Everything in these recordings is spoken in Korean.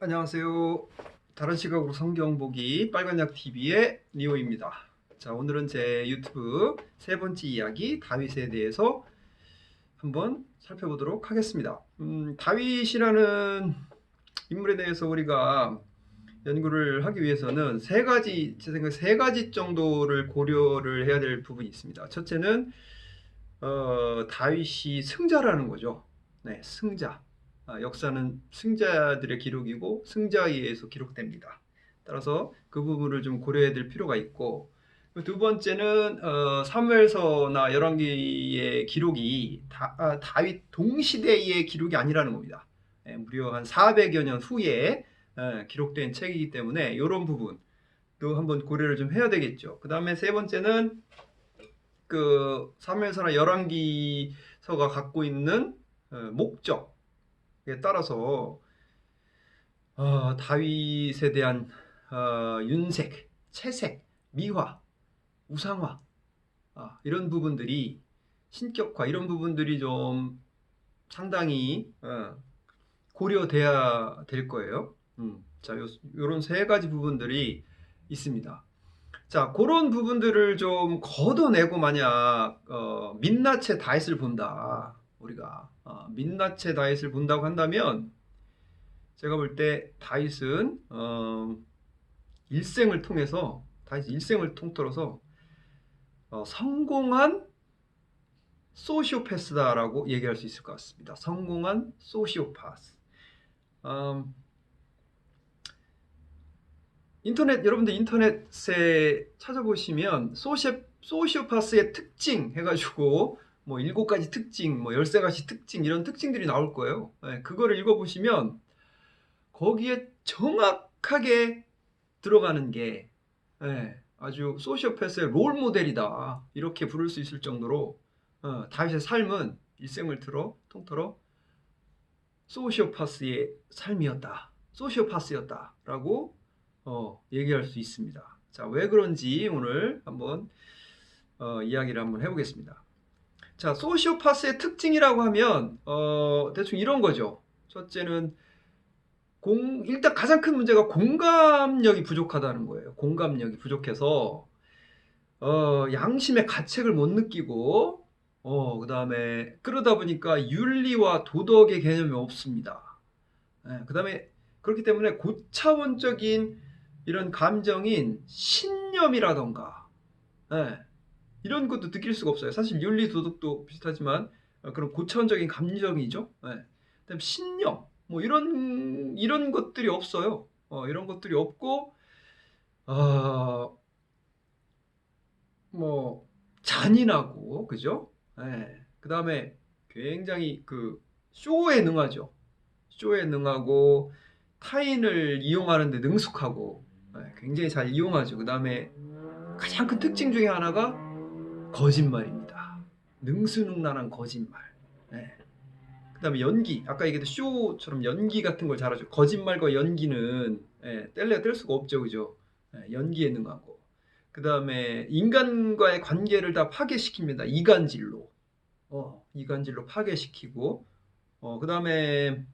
안녕하세요. 다른 시각으로 성경 보기 빨간약 TV의 리오입니다. 자, 오늘은 제 유튜브 세 번째 이야기 다윗에 대해서 한번 살펴보도록 하겠습니다. 다윗이라는 인물에 대해서 우리가 연구를 하기 위해서는 제 생각에 세 가지 정도를 고려를 해야 될 부분이 있습니다. 첫째는 다윗이 승자라는 거죠. 네, 승자. 역사는 승자들의 기록이고 승자에 의해서 기록됩니다. 따라서 그 부분을 좀 고려해야 될 필요가 있고, 두 번째는 사무엘서나 열왕기의 기록이 다윗 동시대의 기록이 아니라는 겁니다. 무려 한 400여 년 후에 기록된 책이기 때문에 이런 부분도 한번 고려를 좀 해야 되겠죠. 그 다음에 세 번째는 그 사무엘서나 열왕기서가 갖고 있는 목적에 따라서 다윗에 대한 윤색, 채색, 미화, 우상화, 이런 부분들이 신격화 이런 부분들이 좀 상당히 고려돼야 될 거예요. 자, 요런 세 가지 부분들이 있습니다. 자, 그런 부분들을 좀 걷어내고 만약 민낯의 다윗을 본다. 우리가 민낯의 다윗을 본다고 한다면 제가 볼 때 다윗은 일생을 통해서 다윗 일생을 통틀어서 성공한 소시오패스다라고 얘기할 수 있을 것 같습니다. 성공한 소시오패스. 여러분들 인터넷에 찾아보시면 소시오파스의 특징 해가지고 뭐 7가지 특징, 뭐 13가지 특징 이런 특징들이 나올 거예요. 그거를 읽어보시면 거기에 정확하게 들어가는 게 아주 소시오패스의 롤 모델이다 이렇게 부를 수 있을 정도로 다윗의 삶은 일생을 통틀어 소시오파스의 삶이었다, 소시오파스였다라고 얘기할 수 있습니다. 자, 왜 그런지 오늘 한번 이야기를 한번 해보겠습니다. 자, 소시오파스의 특징이라고 하면 대충 이런 거죠. 첫째는 일단 가장 큰 문제가 공감력이 부족하다는 거예요. 공감력이 부족해서 양심의 가책을 못 느끼고 그 다음에 그러다 보니까 윤리와 도덕의 개념이 없습니다. 그 다음에 그렇기 때문에 고차원적인 이런 감정인 신념이라던가 이런 것도 느낄 수가 없어요. 사실 윤리 도덕도 비슷하지만 그런 고차원적인 감정이죠. 그다음에 신념 뭐 이런 것들이 없어요. 이런 것들이 없고 뭐 잔인하고 그죠? 그다음에 굉장히 그 쇼에 능하죠. 쇼에 능하고 타인을 이용하는 데 능숙하고 굉장히 잘 이용하죠. 그 다음에 가장 큰 특징 중에 하나가 거짓말입니다. 능수능란한 거짓말. 그 다음에 연기. 아까 얘기했던 쇼처럼 연기 같은 걸 잘하죠. 거짓말과 연기는 뗄래야 뗄 수가 없죠. 그죠? 연기에 능하고. 그 다음에 인간과의 관계를 다 파괴시킵니다. 이간질로. 이간질로 파괴시키고. 그 다음에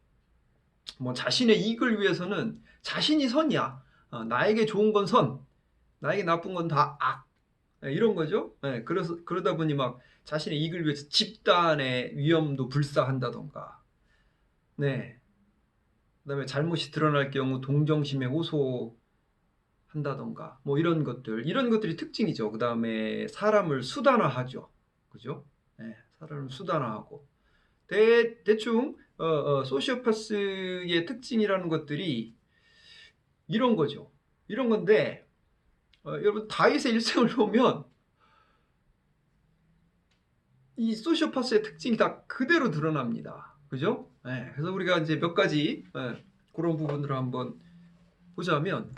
뭐 자신의 이익을 위해서는 자신이 선이야. 나에게 좋은 건 선, 나에게 나쁜 건 다 악. 이런 거죠. 그러다 보니 막 자신의 이익을 위해서 집단의 위험도 불사한다던가. 네. 그다음에 잘못이 드러날 경우 동정심에 호소한다던가. 뭐 이런 것들이 특징이죠. 그다음에 사람을 수단화하죠. 그죠? 사람을 수단화하고. 대충 소시오패스의 특징이라는 것들이 이런 거죠. 이런 건데 여러분 다윗의 일생을 보면 이 소시오패스의 특징이 다 그대로 드러납니다. 그죠? 그래서 우리가 이제 몇 가지 그런 부분들을 한번 보자면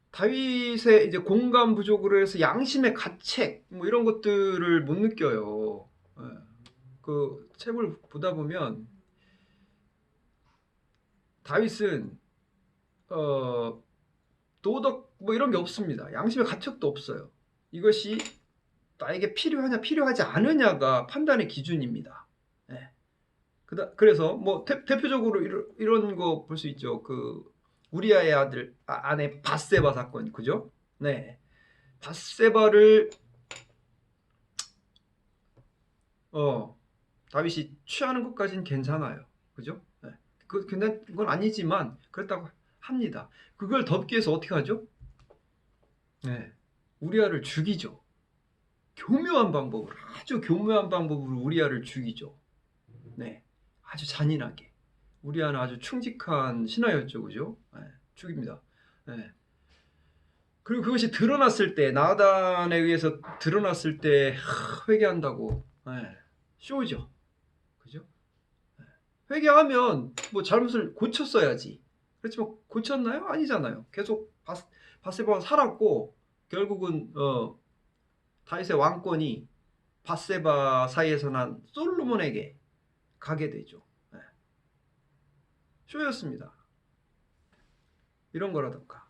다윗의 이제 공감 부족으로 해서 양심의 가책 뭐 이런 것들을 못 느껴요. 그 책을 보다 보면 다윗은 도덕 뭐 이런 게 없습니다. 양심의 가책도 없어요. 이것이 나에게 필요하냐 필요하지 않으냐가 판단의 기준입니다. 그래서 뭐 대표적으로 이런 거 볼 수 있죠. 그 우리아의 아내 밧세바 사건, 그죠? 네, 밧세바를 다윗이 취하는 것까지는 괜찮아요, 그죠? 네. 근데 그건 아니지만 그렇다고 합니다. 그걸 덮기 위해서 어떻게 하죠? 네, 우리아를 죽이죠. 교묘한 방법으로, 아주 교묘한 방법으로 우리아를 죽이죠. 네, 아주 잔인하게. 우리아는 아주 충직한 신하였죠, 그죠? 네, 죽입니다. 네. 그리고 그것이 드러났을 때, 나단에 의해서 드러났을 때 회개한다고. 네, 쇼죠, 그죠? 네. 회개하면 뭐 잘못을 고쳤어야지. 그렇지만 고쳤나요? 아니잖아요. 계속 바세바가 살았고 결국은 다윗의 왕권이 밧세바 사이에서 난 솔로몬에게 가게 되죠. 네. 쇼였습니다. 이런 거라던가.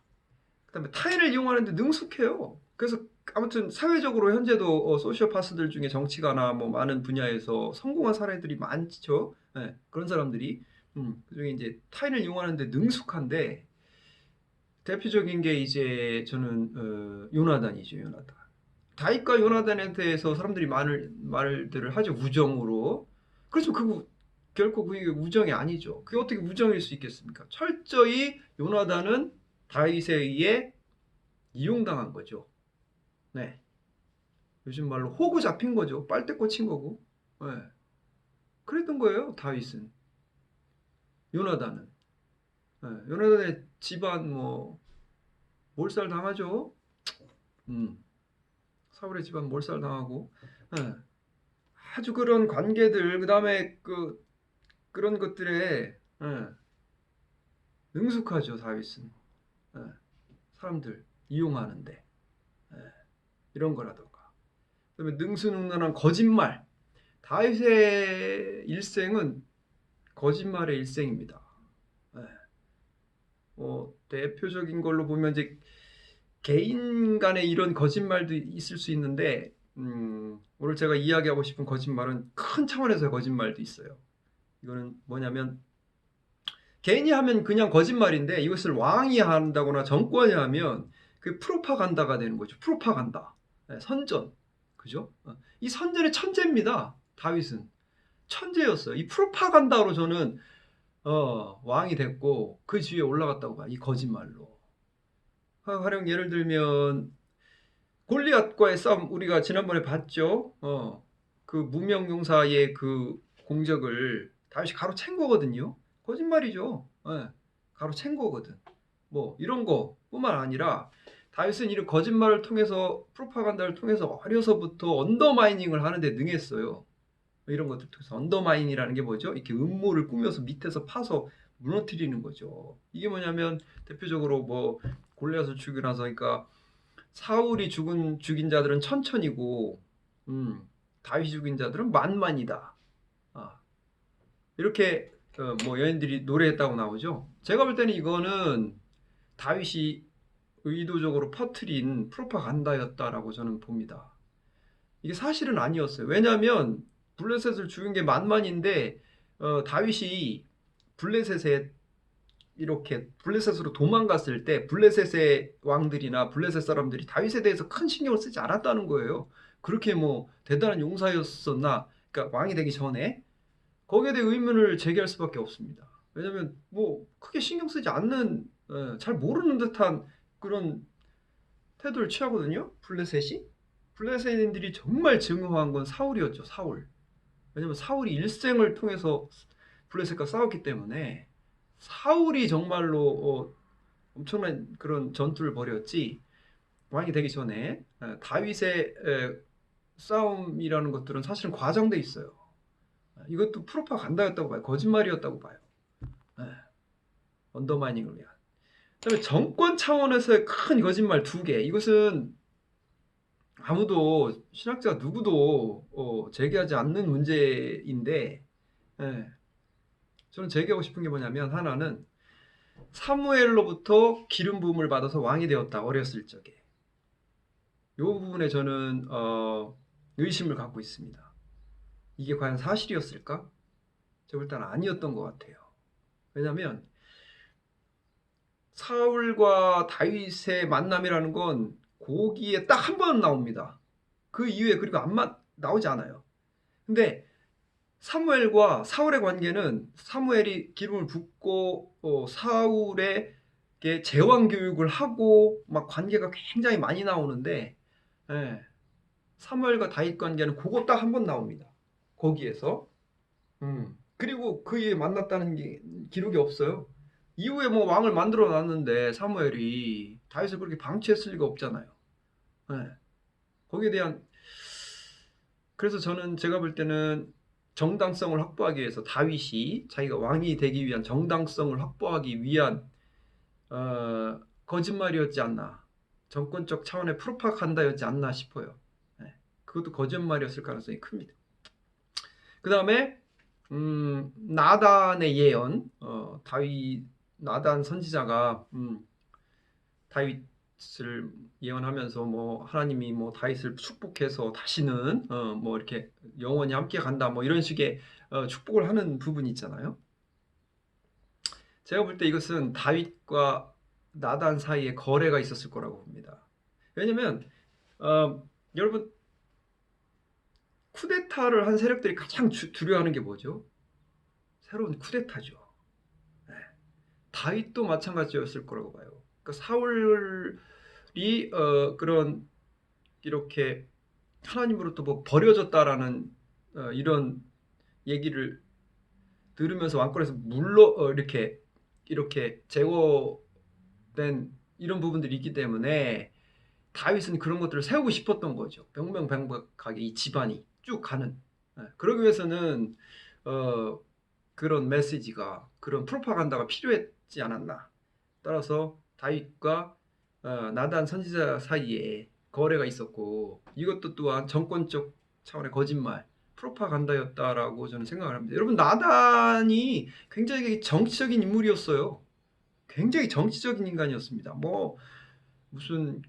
그다음에 타인을 이용하는데 능숙해요. 그래서 아무튼 사회적으로 현재도 소시오파스들 중에 정치가나 뭐 많은 분야에서 성공한 사례들이 많죠. 네, 그런 사람들이 그중에 이제 타인을 이용하는데 능숙한데 대표적인 게 이제 저는 요나단이죠. 요나단. 다윗과 요나단에 대해서 사람들이 말들을 하죠. 우정으로. 그렇지만 결코 그게 우정이 아니죠. 그게 어떻게 우정일 수 있겠습니까? 철저히 요나단은 다윗에 의해 이용당한 거죠. 네. 요즘 말로 호구 잡힌 거죠. 빨대 꽂힌 거고. 네. 그랬던 거예요. 다윗은. 요나단은. 네. 요나단의 집안 뭐 몰살 당하죠. 사울의 집안 몰살 당하고. 네. 아주 그런 관계들, 그다음에 그런 것들에 능숙하죠. 다윗은. 사람들 이용하는데. 이런 거라던가. 그다음에 능수능란한 거짓말. 다윗의 일생은 거짓말의 일생입니다. 대표적인 걸로 보면 이제 개인 간에 이런 거짓말도 있을 수 있는데 오늘 제가 이야기하고 싶은 거짓말은 큰 차원에서의 거짓말도 있어요. 이거는 뭐냐면 개인이 하면 그냥 거짓말인데 이것을 왕이 한다거나 정권이 하면 그 프로파간다가 되는 거죠. 프로파간다. 선전. 그죠? 이 선전의 천재입니다. 다윗은. 천재였어요. 이 프로파간다로 저는 왕이 됐고 그 지위에 올라갔다고 봐요. 이 거짓말로. 활용 예를 들면 골리앗과의 싸움 우리가 지난번에 봤죠. 그 무명용사의 그 공적을 다윗이 가로챈 거거든요. 거짓말이죠. 가로챈 거거든. 뭐 이런 거뿐만 아니라 다윗은 이런 거짓말을 통해서 프로파간다를 통해서 어려서부터 언더마이닝을 하는데 능했어요. 이런 것들 통해서 언더마인이라는 게 뭐죠? 이렇게 음모를 꾸며서 밑에서 파서 무너뜨리는 거죠. 이게 뭐냐면 대표적으로 뭐 골리앗을 죽이고 나서 그러니까 사울이 죽인 자들은 천천이고 다윗이 죽인 자들은 만만이다. 이렇게 뭐 여인들이 노래했다고 나오죠. 제가 볼 때는 이거는 다윗이 의도적으로 퍼뜨린 프로파간다였다라고 저는 봅니다. 이게 사실은 아니었어요. 왜냐하면 블레셋을 죽인 게 만만인데 다윗이 블레셋에 이렇게 블레셋으로 도망갔을 때 블레셋의 왕들이나 블레셋 사람들이 다윗에 대해서 큰 신경을 쓰지 않았다는 거예요. 그렇게 뭐 대단한 용사였었나? 그러니까 왕이 되기 전에 거기에 대해 의문을 제기할 수밖에 없습니다. 왜냐하면 뭐 크게 신경 쓰지 않는 잘 모르는 듯한 그런 태도를 취하거든요. 블레셋이. 블레셋인들이 정말 증오한 건 사울이었죠. 사울. 왜냐면 사울이 일생을 통해서 블레셋과 싸웠기 때문에 사울이 정말로 엄청난 그런 전투를 벌였지 왕이 되기 전에 다윗의 싸움이라는 것들은 사실은 과장돼 있어요. 이것도 프로파간다였다고 봐요. 거짓말이었다고 봐요. 언더마이닝을 위한. 그다음에 정권 차원에서의 큰 거짓말 두 개. 이것은 아무도 신학자 누구도 제기하지 않는 문제인데 저는 제기하고 싶은 게 뭐냐면 하나는 사무엘로부터 기름 부음을 받아서 왕이 되었다. 어렸을 적에. 이 부분에 저는 의심을 갖고 있습니다. 이게 과연 사실이었을까? 제가 볼 때는 아니었던 것 같아요. 왜냐하면 사울과 다윗의 만남이라는 건 거기에 딱 한 번 나옵니다. 그 이후에 그리고 나오지 않아요. 근데 사무엘과 사울의 관계는 사무엘이 기름을 붓고 사울에게 제왕 교육을 하고 막 관계가 굉장히 많이 나오는데, 예, 사무엘과 다윗 관계는 그거 딱 한 번 나옵니다. 거기에서. 그리고 그 이후에 만났다는 기록이 없어요. 이후에 뭐 왕을 만들어 놨는데 사무엘이 다윗을 그렇게 방치했을 리가 없잖아요. 예. 거기에 대한, 그래서 저는 제가 볼 때는 정당성을 확보하기 위해서 다윗이 자기가 왕이 되기 위한 정당성을 확보하기 위한 거짓말이었지 않나, 정권적 차원의 프로파간다였지 않나 싶어요. 예. 그것도 거짓말이었을 가능성이 큽니다. 그 다음에 나단의 예언, 나단 선지자가 다윗을 예언하면서 뭐 하나님이 뭐 다윗을 축복해서 다시는 뭐 이렇게 영원히 함께 간다 뭐 이런 식의 축복을 하는 부분이 있잖아요. 제가 볼 때 이것은 다윗과 나단 사이에 거래가 있었을 거라고 봅니다. 왜냐면 여러분, 쿠데타를 한 세력들이 가장 두려워하는 게 뭐죠? 새로운 쿠데타죠. 네. 다윗도 마찬가지였을 거라고 봐요. 그러니까 사울이 그런 이렇게 하나님으로부터 뭐 버려졌다라는 이런 얘기를 들으면서 왕권에서 이렇게 제거된 이런 부분들이 있기 때문에 다윗은 그런 것들을 세우고 싶었던 거죠. 명명백백하게 이 집안이 쭉 가는. 그러기 위해서는 그런 메시지가, 그런 프로파간다가 필요했지 않았나. 따라서 다윗과 나단 선지자 사이에 거래가 있었고, 이것도 또한 정권적 차원의 거짓말, 프로파간다였다라고 저는 생각을 합니다. 여러분, 나단이 굉장히 정치적인 인물이었어요. 굉장히 정치적인 인간이었습니다. 뭐 무슨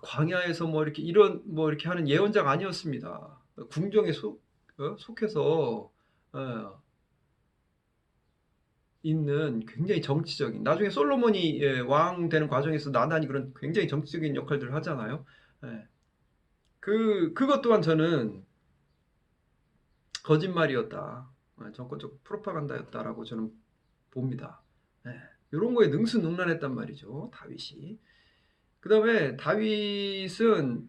광야에서 뭐 이렇게 하는 예언자가 아니었습니다. 궁정에 속해서 있는 굉장히 정치적인, 나중에 솔로몬이 왕 되는 과정에서 나단이 그런 굉장히 정치적인 역할들을 하잖아요. 예. 그것 또한 저는 거짓말이었다, 정권적 프로파간다였다라고 저는 봅니다. 이런 거에 능수능란했단 말이죠, 다윗이. 그 다음에 다윗은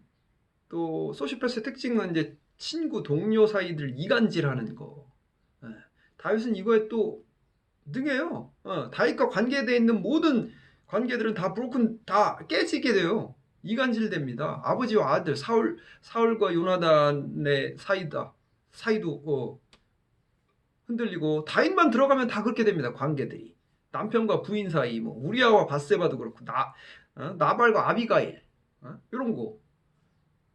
또 소시오패스의 특징은 이제 친구, 동료 사이들 이간질하는 거. 다윗은 이거에 또 능해요. 다윗과 관계되어 있는 모든 관계들은 다 깨지게 돼요. 이간질됩니다. 아버지와 아들, 사울과 요나단의 사이도 흔들리고, 다윗만 들어가면 다 그렇게 됩니다. 관계들이. 남편과 부인 사이, 뭐 우리아와 밧세바도 그렇고, 나발과 아비가일, 이런 거.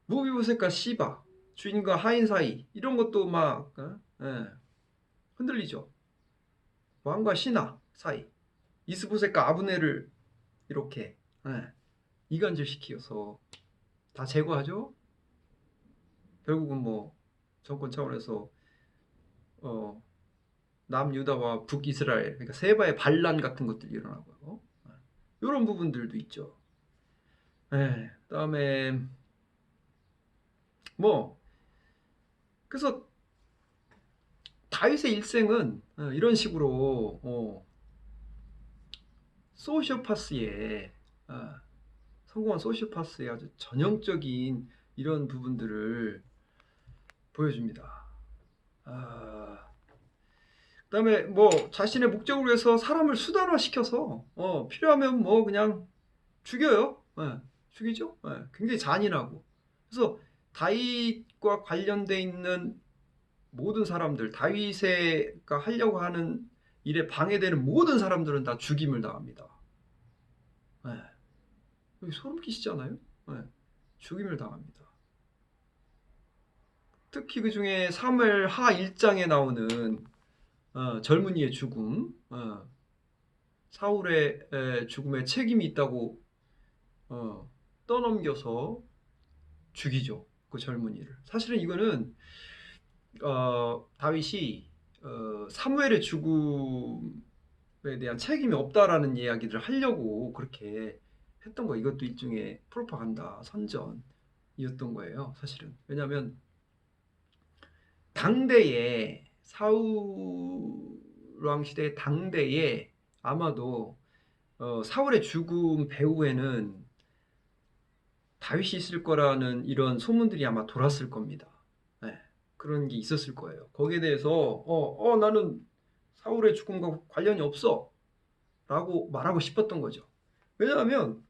무비보셋과 시바, 주인과 하인 사이, 이런 것도 막 흔들리죠. 왕과 신하 사이, 이스보셋과 아브넬을 이렇게 이간질시켜서 다 제거하죠. 결국은 뭐 정권 차원에서 남유다와 북이스라엘, 그러니까 세바의 반란 같은 것들이 일어나고요. 이런 부분들도 있죠. 그다음에 뭐 그래서 다윗의 일생은 이런 식으로 소시오파스의 성공한 소시오파스의 아주 전형적인 이런 부분들을 보여줍니다. 그다음에 뭐 자신의 목적을 위해서 사람을 수단화시켜서 필요하면 뭐 그냥 죽여요. 죽이죠. 굉장히 잔인하고. 그래서 다윗과 관련돼 있는 모든 사람들, 다윗가 하려고 하는 일에 방해되는 모든 사람들은 다 죽임을 당합니다. 소름 끼치잖아요. 죽임을 당합니다. 특히 그 중에 사무엘 하 1장에 나오는 젊은이의 죽음, 사울의 죽음에 책임이 있다고 떠넘겨서 죽이죠. 그 젊은이를. 사실은 이거는 다윗이 사무엘의 죽음에 대한 책임이 없다라는 이야기를 하려고 그렇게 했던 거. 이것도 일종의 프로파간다 선전이었던 거예요, 사실은. 왜냐하면 당대에 사울 왕 시대 당대에 아마도 사울의 죽음 배후에는 다윗이 있을 거라는 이런 소문들이 아마 돌았을 겁니다. 네, 그런 게 있었을 거예요. 거기에 대해서 나는 사울의 죽음과 관련이 없어 라고 말하고 싶었던 거죠. 왜냐하면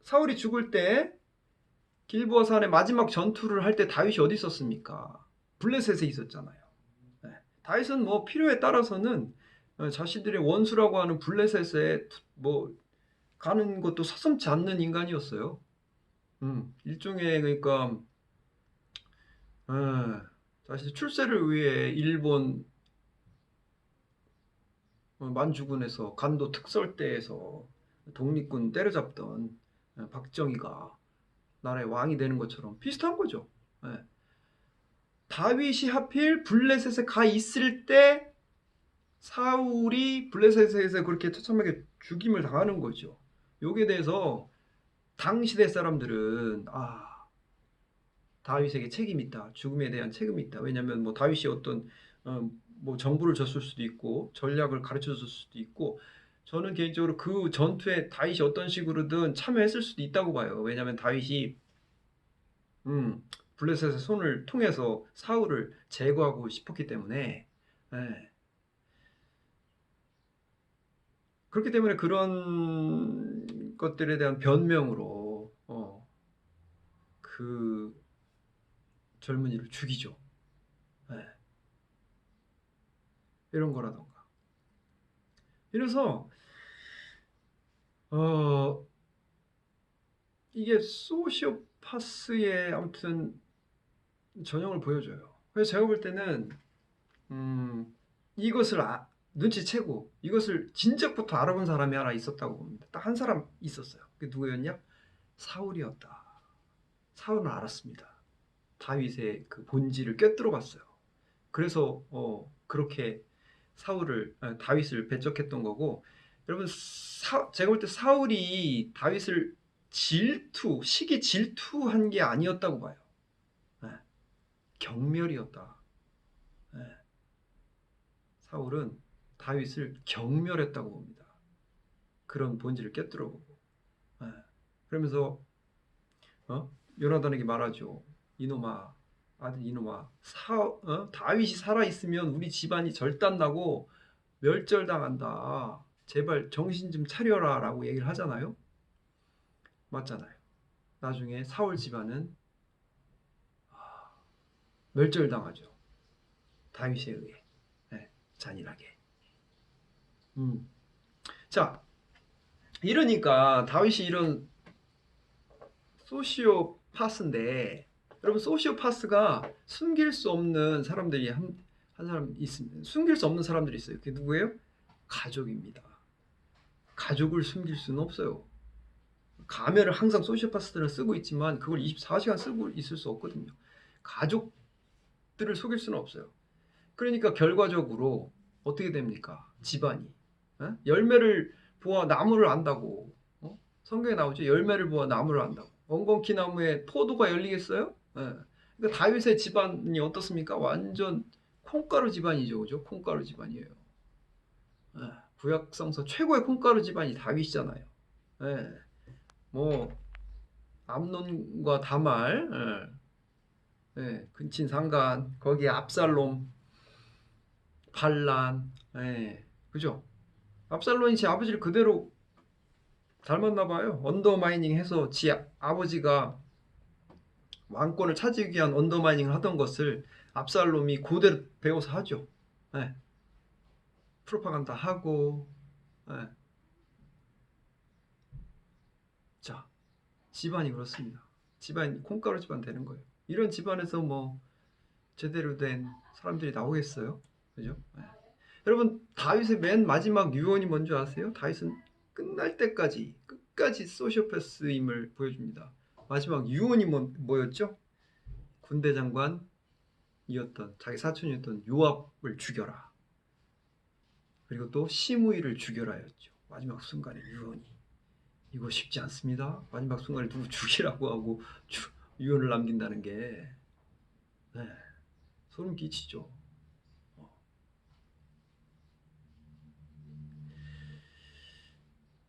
사울이 죽을 때 길보아 산의 마지막 전투를 할 때 다윗이 어디 있었습니까? 블레셋에 있었잖아요. 네, 다윗은 뭐 필요에 따라서는 자신들의 원수라고 하는 블레셋에 뭐 가는 것도 서슴지 않는 인간이었어요. 일종의 그러니까 사실 출세를 위해 일본 만주군에서 간도 특설대에서 독립군 때려잡던 박정희가 나라의 왕이 되는 것처럼 비슷한 거죠. 예. 다윗이 하필 블레셋에 가 있을 때 사울이 블레셋에서 그렇게 처참하게 죽임을 당하는 거죠. 여기에 대해서 당시대 사람들은 다윗에게 책임이 있다. 죽음에 대한 책임이 있다. 왜냐하면 뭐 다윗이 어떤 뭐 정보를 줬을 수도 있고 전략을 가르쳐 줬을 수도 있고, 저는 개인적으로 그 전투에 다윗이 어떤 식으로든 참여했을 수도 있다고 봐요. 왜냐하면 다윗이 블레셋의 손을 통해서 사울을 제거하고 싶었기 때문에. 예. 그렇기 때문에 그런 것들에 대한 변명으로 그 젊은이를 죽이죠. 예. 이런 거라던가. 이래서 이게 소시오파스의 아무튼 전형을 보여줘요. 그래서 제가 볼 때는 이것을 눈치채고 이것을 진작부터 알아본 사람이 하나 있었다고 봅니다. 딱 한 사람 있었어요. 그게 누구였냐? 사울이었다. 사울은 알았습니다. 다윗의 그 본질을 꿰뚫어 봤어요. 그래서 그렇게 다윗을 배척했던 거고, 여러분 제가 볼 때 사울이 다윗을 시기 질투한 게 아니었다고 봐요. 네. 경멸이었다. 네. 사울은 다윗을 경멸했다고 봅니다. 그런 본질을 꿰뚫어 보고. 네. 그러면서 요나단에게 말하죠. 이놈아, 아들 이놈아, 다윗이 살아있으면 우리 집안이 절단나고 멸절당한다. 제발 정신 좀 차려라 라고 얘기를 하잖아요. 맞잖아요. 나중에 사울 집안은 멸절당하죠. 다윗에 의해. 네, 잔인하게. 자, 이러니까 다윗이 이런 소시오파스인데, 여러분 소시오파스가 숨길 수 없는 사람들이 한 사람 있습니다. 숨길 수 없는 사람들이 있어요. 그게 누구예요? 가족입니다. 가족을 숨길 수는 없어요. 가면을 항상 소시오파스들은 쓰고 있지만 그걸 24시간 쓰고 있을 수 없거든요. 가족들을 속일 수는 없어요. 그러니까 결과적으로 어떻게 됩니까? 집안이 열매를 보아 나무를 안다고 성경에 나오죠. 열매를 보아 나무를 안다고. 엉겅퀴 나무에 포도가 열리겠어요? 그러니까 다윗의 집안이 어떻습니까? 완전 콩가루 집안이죠, 그죠? 콩가루 집안이에요. 구약성서 최고의 콩가루 집안이 다윗이잖아요. 뭐 암논과 다말, 근친상간, 거기에 압살롬, 반란, 그죠? 압살롬이 제 아버지를 그대로 닮았나 봐요. 언더마이닝 해서 지 아버지가 왕권을 차지하기 위한 언더마이닝을 하던 것을 압살롬이 그대로 배워서 하죠. 프로파간다 하고. 자, 집안이 그렇습니다. 집안 콩가루 집안 되는 거예요. 이런 집안에서 뭐 제대로 된 사람들이 나오겠어요? 그죠? 여러분 다윗의 맨 마지막 유언이 뭔지 아세요? 다윗은 끝날 때까지 끝까지 소시오패스임을 보여줍니다. 마지막 유언이 뭐였죠? 군대 장관 이었던 자기 사촌이었던 요압을 죽여라. 그리고 또 시므이를 죽여라였죠. 마지막 순간에 유언이 이거 쉽지 않습니다. 마지막 순간에 누구 죽이라고 하고 유언을 남긴다는 게 네, 소름 끼치죠.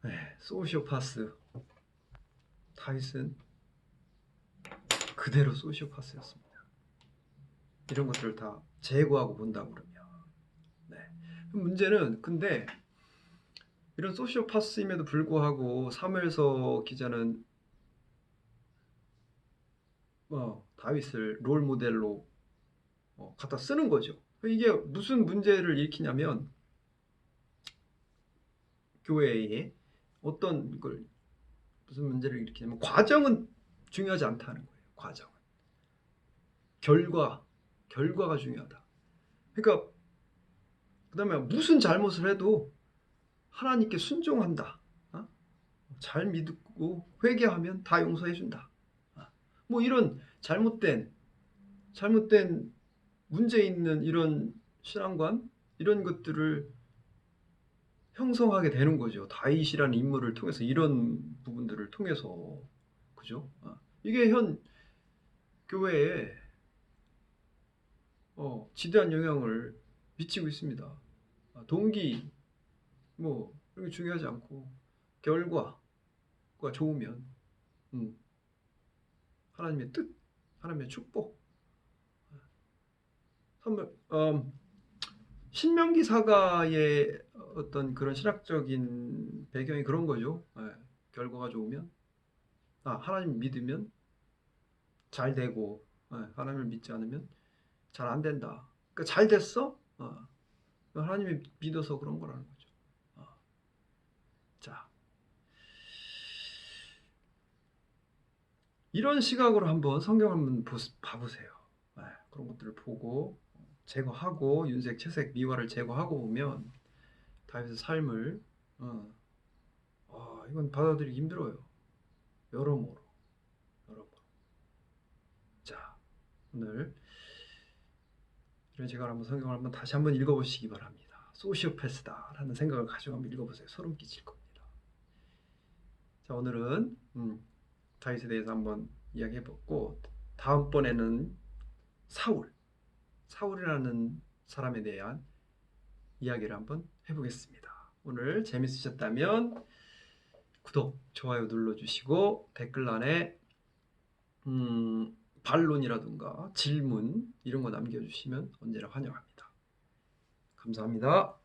네, 소시오파스 다윗은 그대로 소시오파스였습니다. 이런 것들을 다 제거하고 본다 그러면 네. 문제는 근데 이런 소시오파스임에도 불구하고 사무엘서 기자는 다윗을 롤 모델로 갖다 쓰는 거죠. 이게 무슨 문제를 일으키냐면 교회에 어떤 걸 무슨 문제를 일으키냐면 과정은 중요하지 않다는 거예요. 과정은 결과가 중요하다. 그러니까 그다음에 무슨 잘못을 해도 하나님께 순종한다. 잘 믿고 회개하면 다 용서해 준다. 뭐 이런 잘못된 문제 있는 이런 신앙관 이런 것들을 형성하게 되는 거죠. 다윗이라는 인물을 통해서 이런 부분들을 통해서 그죠? 이게 현 교회에 지대한 영향을 미치고 있습니다. 동기 뭐 이런 게 중요하지 않고 결과가 좋으면 하나님의 뜻, 하나님의 축복, 선물. 신명기 사가의 어떤 그런 신학적인 배경이 그런 거죠. 결과가 좋으면 하나님 믿으면 잘 되고 하나님을 믿지 않으면 잘 안 된다. 그러니까 잘 됐어? 하나님이 믿어서 그런 거라는 거죠. 자, 이런 시각으로 한번 성경 한번 봐보세요. 그런 것들을 보고 제거하고 윤색, 채색, 미화를 제거하고 보면 다윗의 삶을 이건 받아들이기 힘들어요. 여러모로. 자, 오늘 이런 시각으로 한번 성경을 한번 다시 한번 읽어보시기 바랍니다. 소시오패스다라는 생각을 가지고 한번 읽어보세요. 소름 끼칠 겁니다. 자, 오늘은 다윗에 대해서 한번 이야기해봤고 다음번에는 사울이라는 사람에 대한 이야기를 한번 해보겠습니다. 오늘 재밌으셨다면 구독, 좋아요 눌러주시고 댓글란에 반론이라든가 질문 이런 거 남겨주시면 언제나 환영합니다. 감사합니다.